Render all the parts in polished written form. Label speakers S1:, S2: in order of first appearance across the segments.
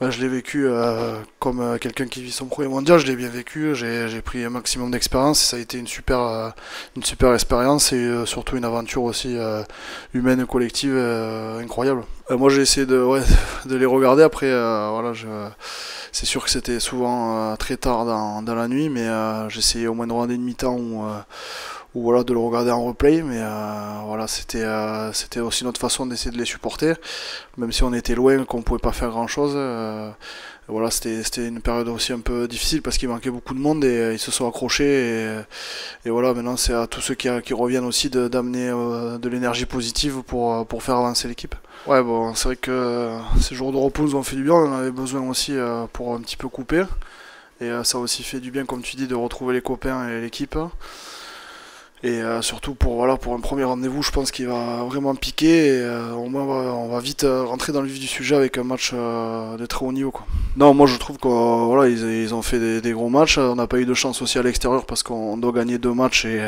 S1: Je l'ai vécu comme quelqu'un qui vit son premier mondial, je l'ai bien vécu, j'ai pris un maximum d'expérience et ça a été une super expérience et surtout une aventure aussi humaine et collective incroyable. Moi j'ai essayé ouais, de les regarder après, voilà, c'est sûr que c'était souvent très tard dans la nuit, mais j'ai essayé au moins de regarder une mi-temps ou voilà, de le regarder en replay, mais voilà, c'était aussi notre façon d'essayer de les supporter, même si on était loin, qu'on pouvait pas faire grand chose. Voilà, c'était une période aussi un peu difficile parce qu'il manquait beaucoup de monde et ils se sont accrochés. Et voilà, maintenant c'est à tous ceux qui reviennent aussi d'amener de l'énergie positive pour faire avancer l'équipe. Ouais, bon, c'est vrai que ces jours de repos nous ont fait du bien, on en avait besoin aussi pour un petit peu couper. Et ça a aussi fait du bien, comme tu dis, de retrouver les copains et l'équipe. Et surtout pour, voilà, pour un premier rendez-vous, je pense qu'il va vraiment piquer. Et au moins, on va vite rentrer dans le vif du sujet avec un match de très haut niveau, quoi. Non, moi je trouve qu'ils voilà, ils ont fait des gros matchs. On n'a pas eu de chance aussi à l'extérieur parce qu'on doit gagner deux matchs et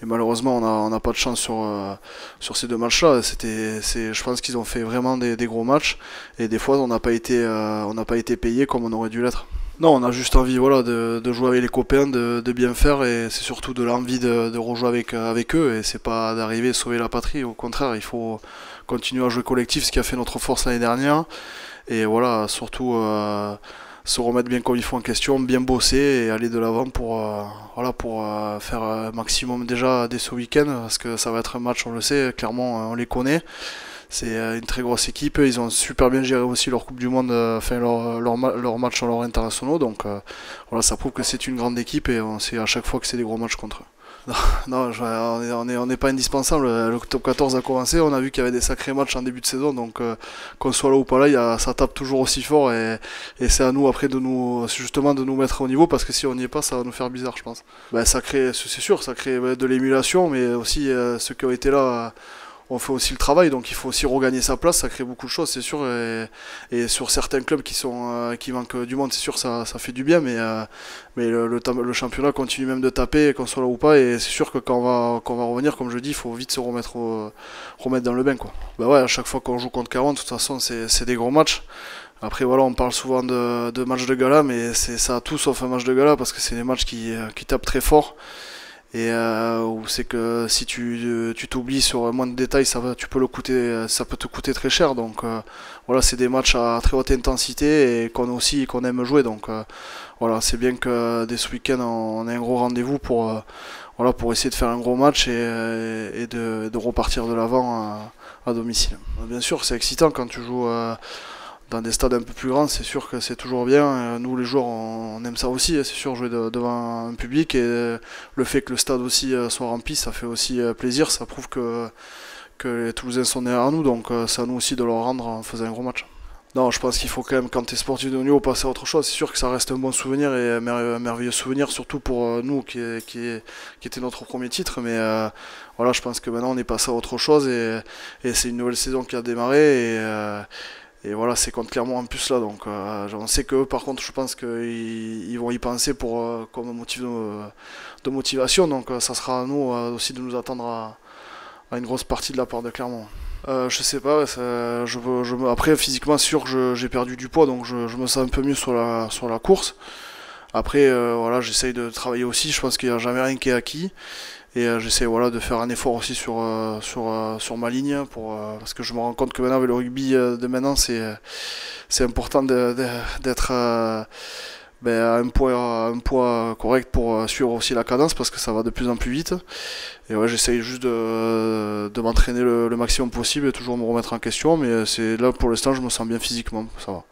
S1: malheureusement on n'a pas de chance sur ces deux matchs-là. Je pense qu'ils ont fait vraiment des gros matchs et des fois on n'a pas été payé comme on aurait dû l'être. Non, on a juste envie, voilà, de jouer avec les copains, de bien faire et c'est surtout de l'envie de rejouer avec eux et c'est pas d'arriver à sauver la patrie. Au contraire, il faut continuer à jouer collectif, ce qui a fait notre force l'année dernière et voilà, surtout se remettre bien comme il faut en question, bien bosser et aller de l'avant voilà, pour faire un maximum déjà dès ce week-end parce que ça va être un match, on le sait, clairement on les connaît. C'est une très grosse équipe, ils ont super bien géré aussi leur Coupe du Monde, enfin leur match sur leurs internationaux, donc voilà, ça prouve que c'est une grande équipe et on sait à chaque fois que c'est des gros matchs contre eux. Non, on n'est pas indispensable. Le top 14 a commencé, on a vu qu'il y avait des sacrés matchs en début de saison, donc qu'on soit là ou pas là, ça tape toujours aussi fort et c'est à nous après justement de nous mettre au niveau parce que si on n'y est pas, ça va nous faire bizarre, je pense. C'est sûr, ça crée de l'émulation, mais aussi ceux qui ont été là. On fait aussi le travail, donc il faut aussi regagner sa place, ça crée beaucoup de choses, c'est sûr, et sur certains clubs qui manquent du monde, c'est sûr, ça fait du bien, mais le championnat continue même de taper, qu'on soit là ou pas, et c'est sûr que quand on va revenir, comme je dis, il faut vite se remettre dans le bain, quoi. Bah ouais, à chaque fois qu'on joue contre 40, de toute façon, c'est des gros matchs. Après voilà, on parle souvent de matchs de gala, mais c'est ça tout sauf un match de gala parce que c'est des matchs qui tapent très fort et où c'est que si tu t'oublies sur moins de détails, ça peut te coûter très cher. Donc voilà, c'est des matchs à très haute intensité et qu'on aime jouer. Donc voilà, c'est bien que dès ce week-end on ait un gros rendez-vous voilà, pour essayer de faire un gros match et de repartir de l'avant à domicile. Bien sûr, c'est excitant quand tu joues dans des stades un peu plus grands, c'est sûr que c'est toujours bien. Nous, les joueurs, on aime ça aussi, c'est sûr, jouer devant un public. Et le fait que le stade aussi soit rempli, ça fait aussi plaisir. Ça prouve que les Toulousains sont derrière nous, donc c'est à nous aussi de leur rendre en faisant un gros match. Non, je pense qu'il faut quand même, quand tu es sportif de haut niveau, passer à autre chose. C'est sûr que ça reste un bon souvenir et un merveilleux souvenir, surtout pour nous qui était notre premier titre. Mais voilà, je pense que maintenant on est passé à autre chose et c'est une nouvelle saison qui a démarré. Et voilà, c'est contre Clermont en plus là, donc on sait que eux, par contre, je pense qu'ils vont y penser comme motif de motivation, donc ça sera à nous aussi de nous attendre à une grosse partie de la part de Clermont. Je sais pas, après physiquement sûr que j'ai perdu du poids, donc je me sens un peu mieux sur la course. Après, voilà, j'essaye de travailler aussi, je pense qu'il n'y a jamais rien qui est acquis. Et j'essaie voilà, de faire un effort aussi sur ma ligne parce que je me rends compte que maintenant avec le rugby de maintenant c'est important d'être à un poids correct pour suivre aussi la cadence parce que ça va de plus en plus vite. Et ouais, j'essaye juste de m'entraîner le maximum possible et toujours me remettre en question, mais c'est là pour l'instant je me sens bien physiquement, ça va.